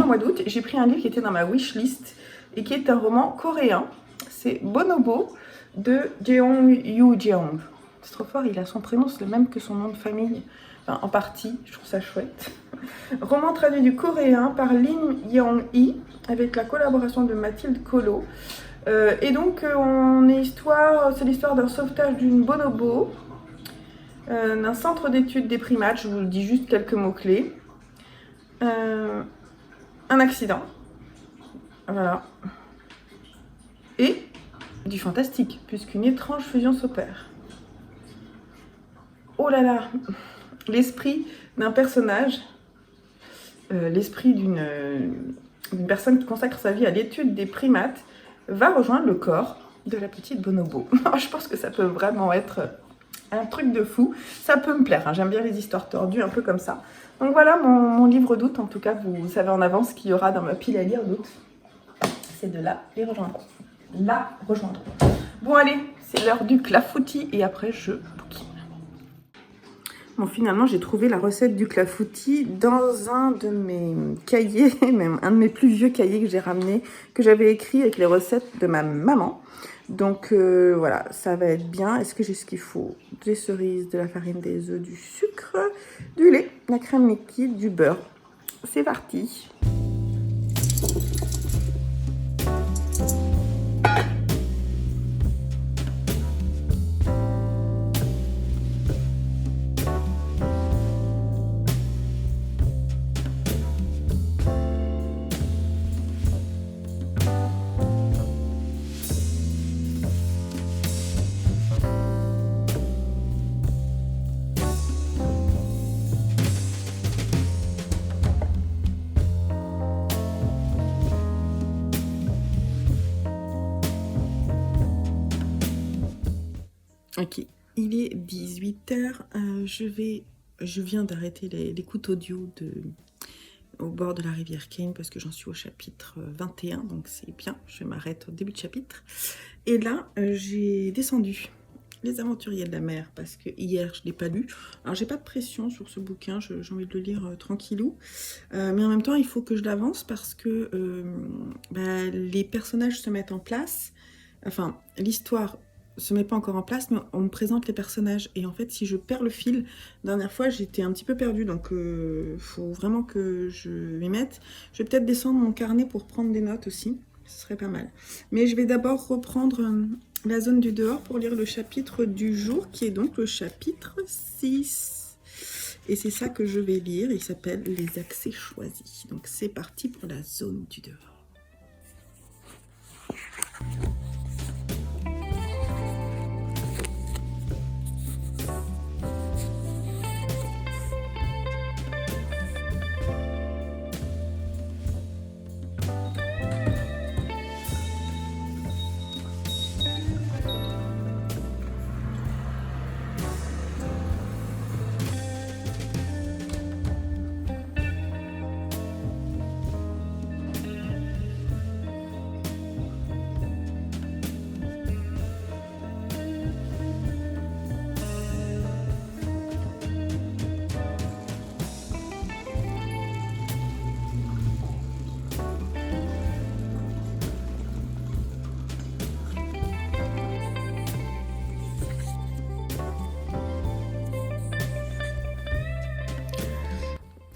mois d'août, j'ai pris un livre qui était dans ma wishlist et qui est un roman coréen. C'est Bonobo de Jeong Yu Jeong. C'est trop fort, il a son prénom, c'est le même que son nom de famille. Enfin, en partie, je trouve ça chouette. Roman traduit du coréen par Lim Yeong-hee avec la collaboration de Mathilde Collot. Et donc, c'est l'histoire d'un sauvetage d'une bonobo. D'un centre d'études des primates, je vous le dis juste quelques mots-clés. Un accident. Voilà. Et du fantastique, puisqu'une étrange fusion s'opère. Oh là là, l'esprit d'un personnage, l'esprit d'une personne qui consacre sa vie à l'étude des primates, va rejoindre le corps de la petite bonobo. Je pense que ça peut vraiment être... un truc de fou, ça peut me plaire, hein. J'aime bien les histoires tordues, un peu comme ça. Donc voilà mon livre d'août, en tout cas vous savez en avance ce qu'il y aura dans ma pile à lire d'août. C'est de là les rejoindre. Bon allez, c'est l'heure du clafoutis et après je bouquine. Bon finalement j'ai trouvé la recette du clafoutis dans un de mes cahiers, même un de mes plus vieux cahiers que j'ai ramené, que j'avais écrit avec les recettes de ma maman. Donc voilà, ça va être bien. Est-ce que j'ai ce qu'il faut? Des cerises, de la farine, des œufs, du sucre, du lait, la crème liquide, du beurre. C'est parti! Ok, il est 18h. Je viens d'arrêter l'écoute audio au bord de la rivière Kane parce que j'en suis au chapitre 21, donc c'est bien, je m'arrête au début de chapitre. Et là, j'ai descendu Les Aventuriers de la Mer parce que hier, je ne l'ai pas lu. Alors, j'ai pas de pression sur ce bouquin, j'ai envie de le lire tranquillou. Mais en même temps, il faut que je l'avance parce que les personnages se mettent en place. Enfin, l'histoire se met pas encore en place, mais on me présente les personnages. Et en fait, si je perds le fil, dernière fois, j'étais un petit peu perdue. Donc, faut vraiment que je m'y mette. Je vais peut-être descendre mon carnet pour prendre des notes aussi. Ce serait pas mal. Mais je vais d'abord reprendre la zone du dehors pour lire le chapitre du jour, qui est donc le chapitre 6. Et c'est ça que je vais lire. Il s'appelle Les accès choisis. Donc, c'est parti pour la zone du dehors.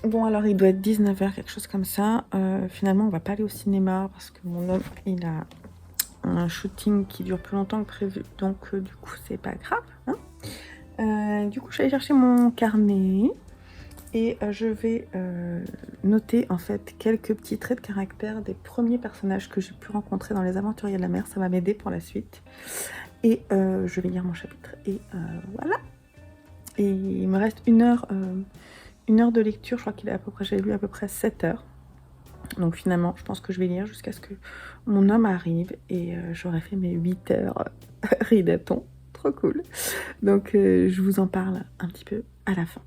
Bon, alors il doit être 19h, quelque chose comme ça. Finalement, on va pas aller au cinéma parce que mon homme, il a un shooting qui dure plus longtemps que prévu. Donc, du coup, c'est pas grave. Hein. Du coup, je vais aller chercher mon carnet et je vais noter en fait quelques petits traits de caractère des premiers personnages que j'ai pu rencontrer dans Les Aventuriers de la Mer. Ça va m'aider pour la suite. Et je vais lire mon chapitre. Et voilà. Et il me reste une heure de lecture. Je crois qu'il est j'ai lu à peu près 7 heures. Donc finalement, je pense que je vais lire jusqu'à ce que mon homme arrive et j'aurai fait mes 8 heures ridaton. Trop cool. Donc je vous en parle un petit peu à la fin.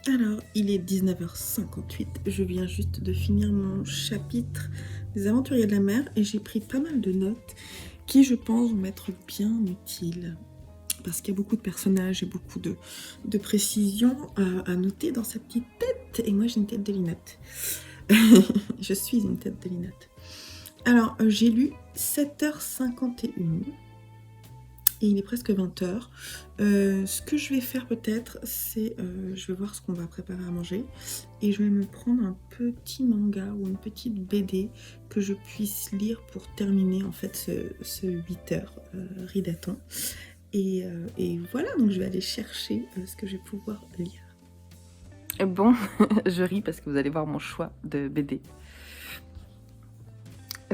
Alors, il est 19h58, je viens juste de finir mon chapitre des Aventuriers de la Mer et j'ai pris pas mal de notes qui, je pense, vont m'être bien utiles. Parce qu'il y a beaucoup de personnages et beaucoup de précisions à noter dans sa petite tête. Et moi, j'ai une tête de linotte. Je suis une tête de linotte. Alors, j'ai lu 7h51. Et il est presque 20h. Ce que je vais faire peut-être, c'est... je vais voir ce qu'on va préparer à manger. Et je vais me prendre un petit manga ou une petite BD que je puisse lire pour terminer en fait ce 8h ridaton. Et voilà, donc je vais aller chercher ce que je vais pouvoir lire. Bon, je ris parce que vous allez voir mon choix de BD.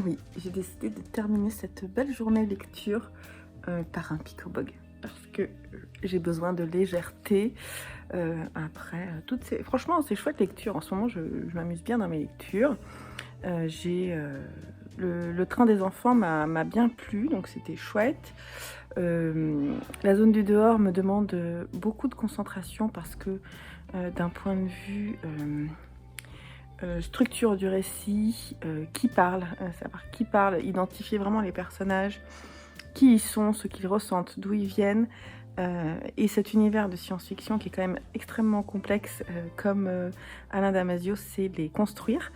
Oui, j'ai décidé de terminer cette belle journée lecture par un Pikobog parce que j'ai besoin de légèreté après toutes ces... Franchement, c'est chouette lecture. En ce moment, je m'amuse bien dans mes lectures. J'ai le train des enfants m'a bien plu, donc c'était chouette. La zone du dehors me demande beaucoup de concentration parce que d'un point de vue structure du récit, savoir qui parle, identifier vraiment les personnages, qui ils sont, ce qu'ils ressentent, d'où ils viennent, Et cet univers de science-fiction qui est quand même extrêmement complexe, comme Alain Damasio sait les construire,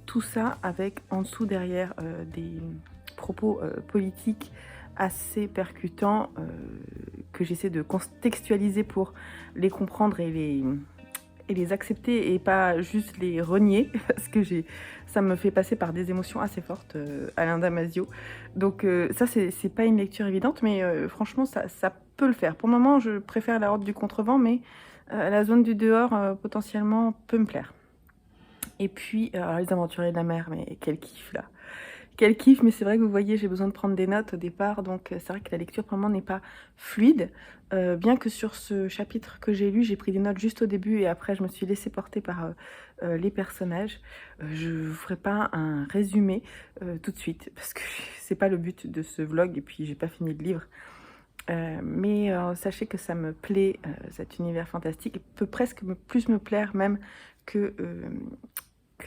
tout ça avec en dessous derrière des propos politiques assez percutants que j'essaie de contextualiser pour les comprendre et les accepter et pas juste les renier parce que ça me fait passer par des émotions assez fortes, Alain Damasio. Donc ça, c'est pas une lecture évidente, mais franchement, ça peut le faire. Pour le moment, je préfère La Horde du Contrevent, mais La Zone du Dehors, potentiellement, peut me plaire. Et puis, Les Aventuriers de la Mer, mais quel kiff, là. Quel kiff, mais c'est vrai que vous voyez, j'ai besoin de prendre des notes au départ, donc c'est vrai que la lecture, pour le moment, n'est pas fluide. Bien que sur ce chapitre que j'ai lu, j'ai pris des notes juste au début et après, je me suis laissée porter par les personnages. Je ne vous ferai pas un résumé tout de suite, parce que c'est pas le but de ce vlog, et puis j'ai pas fini le livre. Mais sachez que ça me plaît, cet univers fantastique, et peut presque plus me plaire même que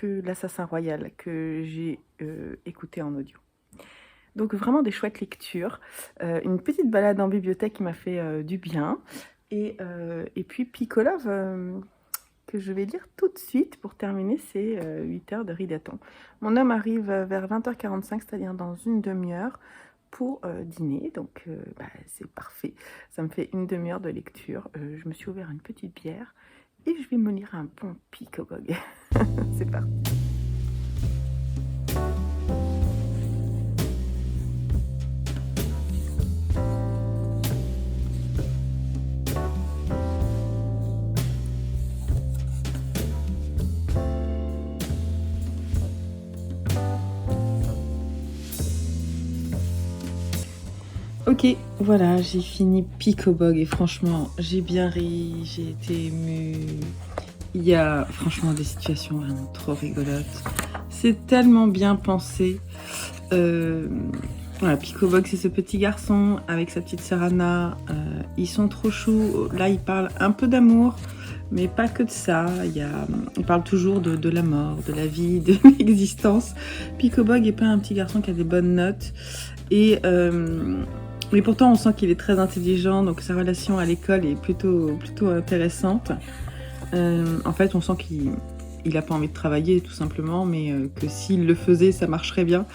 l'Assassin Royal que j'ai écouté en audio. Donc vraiment des chouettes lectures, une petite balade en bibliothèque qui m'a fait du bien, et puis Picolove, que je vais lire tout de suite pour terminer ces 8 heures de ridaton. Mon homme arrive vers 20h45, c'est-à-dire dans une demi-heure, pour dîner, donc c'est parfait. Ça me fait une demi-heure de lecture. Je me suis ouvert une petite bière et je vais me lire un bon Pick-a-Bog. C'est parti. Ok, voilà, j'ai fini Pick-a-Bog et franchement, j'ai bien ri, j'ai été émue. Il y a franchement des situations vraiment trop rigolotes. C'est tellement bien pensé. Voilà, Pick-a-Bog, c'est ce petit garçon avec sa petite sœur Anna. Ils sont trop choux. Là, ils parlent un peu d'amour, mais pas que de ça. Ils parlent toujours de la mort, de la vie, de l'existence. Pick-a-Bog n'est pas un petit garçon qui a des bonnes notes. Mais pourtant, on sent qu'il est très intelligent, donc sa relation à l'école est plutôt intéressante. En fait, on sent qu'il n'a pas envie de travailler, tout simplement, mais que s'il le faisait, ça marcherait bien.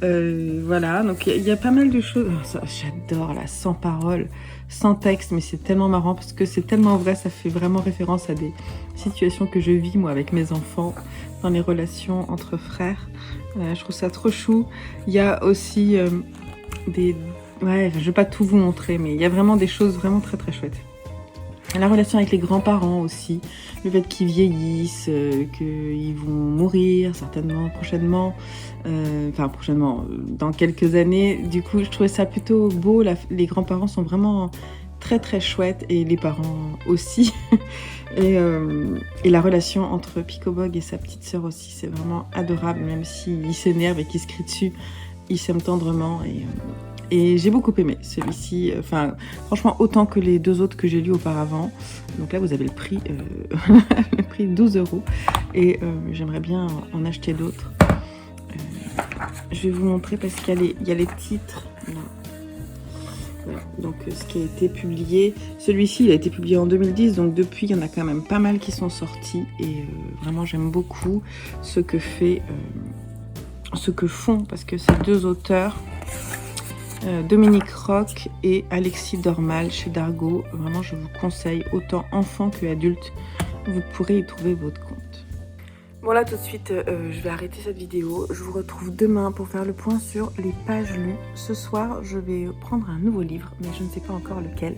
Voilà, donc il y a pas mal de choses. J'adore, là, sans parole, sans texte, mais c'est tellement marrant parce que c'est tellement vrai, ça fait vraiment référence à des situations que je vis, moi, avec mes enfants, dans les relations entre frères. Je trouve ça trop chou. Il y a aussi Ouais, je vais pas tout vous montrer, mais il y a vraiment des choses vraiment très très chouettes. La relation avec les grands-parents aussi, le fait qu'ils vieillissent, qu'ils vont mourir certainement prochainement, dans quelques années. Du coup, je trouvais ça plutôt beau. Les grands-parents sont vraiment très très chouettes et les parents aussi. et la relation entre Pick-a-Bog et sa petite sœur aussi, c'est vraiment adorable, même s'ils s'énervent et qu'ils se crient dessus, ils s'aiment tendrement et j'ai beaucoup aimé celui-ci, franchement autant que les deux autres que j'ai lus auparavant. Donc là vous avez le prix, le prix 12 € et j'aimerais bien en acheter d'autres. Je vais vous montrer parce qu'il y a les titres. Voilà. Donc ce qui a été publié, celui-ci il a été publié en 2010, donc depuis il y en a quand même pas mal qui sont sortis et vraiment j'aime beaucoup ce que font, parce que ces deux auteurs, Dominique Roch et Alexis Dormal chez Dargaud, vraiment je vous conseille, autant enfant que adulte, vous pourrez y trouver votre compte. Bon là tout de suite, je vais arrêter cette vidéo. Je vous retrouve demain pour faire le point sur les pages lues. Ce soir, je vais prendre un nouveau livre, mais je ne sais pas encore lequel.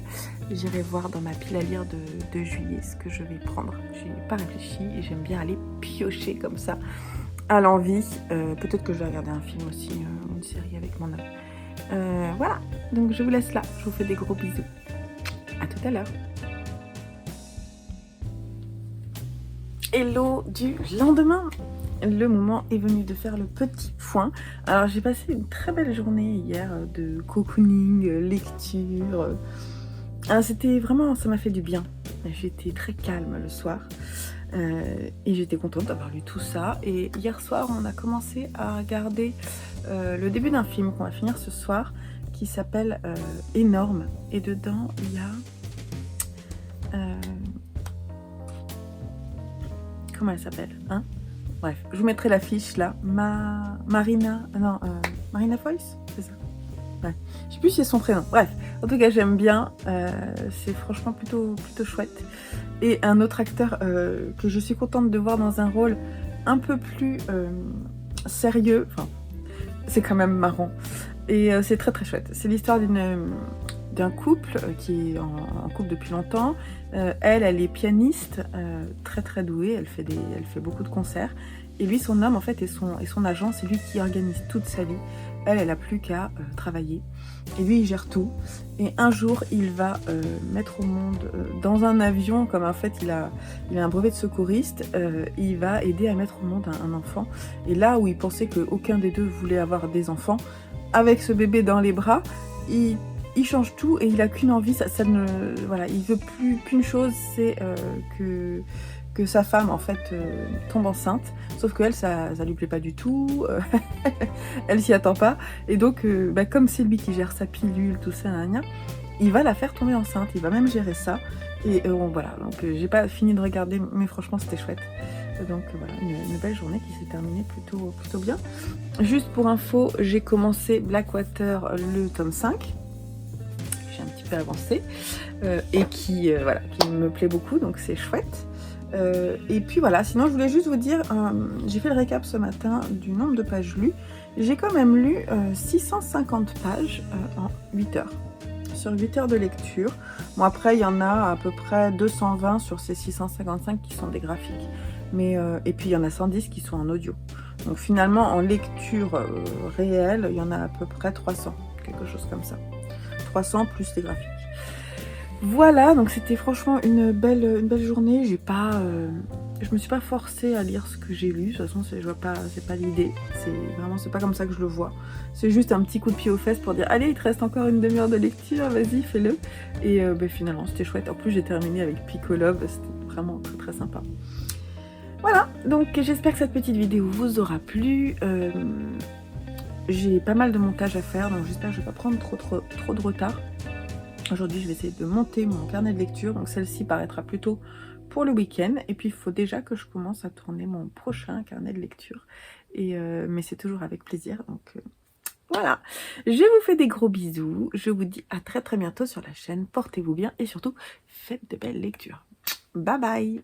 J'irai voir dans ma pile à lire de juillet ce que je vais prendre. Je n'ai pas réfléchi et j'aime bien aller piocher comme ça à l'envie. Peut-être que je vais regarder un film aussi, une série avec mon homme. Voilà, donc je vous laisse là. Je vous fais des gros bisous. À tout à l'heure. Hello du lendemain. Le moment est venu de faire le petit point. Alors j'ai passé une très belle journée hier de cocooning, lecture. C'était vraiment, ça m'a fait du bien. J'étais très calme le soir. Et j'étais contente d'avoir lu tout ça. Et hier soir, on a commencé à regarder le début d'un film qu'on va finir ce soir, qui s'appelle Énorme. Et dedans, il y a... comment elle s'appelle, hein? Bref, je vous mettrai l'affiche là. Marina Foïs, c'est ça? Ouais. Je sais plus si c'est son prénom. Bref, en tout cas, j'aime bien. C'est franchement plutôt chouette. Et un autre acteur que je suis contente de voir dans un rôle un peu plus sérieux. Enfin, c'est quand même marrant. Et c'est très chouette. C'est l'histoire d'un couple qui est en couple depuis longtemps. Elle est pianiste, très douée. Elle fait beaucoup de concerts. Et lui, son homme, en fait, et son agent, c'est lui qui organise toute sa vie. Elle a plus qu'à travailler. Et lui, il gère tout. Et un jour, il va mettre au monde, dans un avion, comme en fait, il a un brevet de secouriste, il va aider à mettre au monde un enfant. Et là où il pensait qu'aucun des deux voulait avoir des enfants, avec ce bébé dans les bras, il change tout et il a qu'une envie, voilà, il veut plus qu'une chose, c'est que sa femme en fait tombe enceinte, sauf qu'elle ça lui plaît pas du tout, elle s'y attend pas, et donc comme c'est lui qui gère sa pilule, tout ça, il va la faire tomber enceinte, il va même gérer ça, et voilà, donc j'ai pas fini de regarder, mais franchement c'était chouette. Donc voilà, une belle journée qui s'est terminée plutôt bien. Juste pour info, j'ai commencé Blackwater le tome 5, j'ai un petit peu avancé, et qui me plaît beaucoup, donc c'est chouette. Et puis voilà, sinon je voulais juste vous dire, j'ai fait le récap ce matin du nombre de pages lues. J'ai quand même lu 650 pages en 8 heures. Sur 8 heures de lecture. Bon, après il y en a à peu près 220 sur ces 655 qui sont des graphiques. Mais, et puis il y en a 110 qui sont en audio. Donc finalement en lecture réelle, il y en a à peu près 300, quelque chose comme ça. 300 plus les graphiques. Voilà, donc c'était franchement une belle journée. Je me suis pas forcée à lire ce que j'ai lu. De toute façon, c'est pas l'idée. C'est pas comme ça que je le vois. C'est juste un petit coup de pied aux fesses pour dire allez, il te reste encore une demi-heure de lecture, vas-y, fais-le. Et finalement, c'était chouette. En plus, j'ai terminé avec Piccolo, c'était vraiment très sympa. Voilà, donc j'espère que cette petite vidéo vous aura plu. J'ai pas mal de montage à faire, donc j'espère que je vais pas prendre trop de retard. Aujourd'hui, je vais essayer de monter mon carnet de lecture, donc celle-ci paraîtra plutôt pour le week-end. Et puis, il faut déjà que je commence à tourner mon prochain carnet de lecture. Mais c'est toujours avec plaisir, donc voilà. Je vous fais des gros bisous. Je vous dis à très bientôt sur la chaîne. Portez-vous bien et surtout, faites de belles lectures. Bye bye!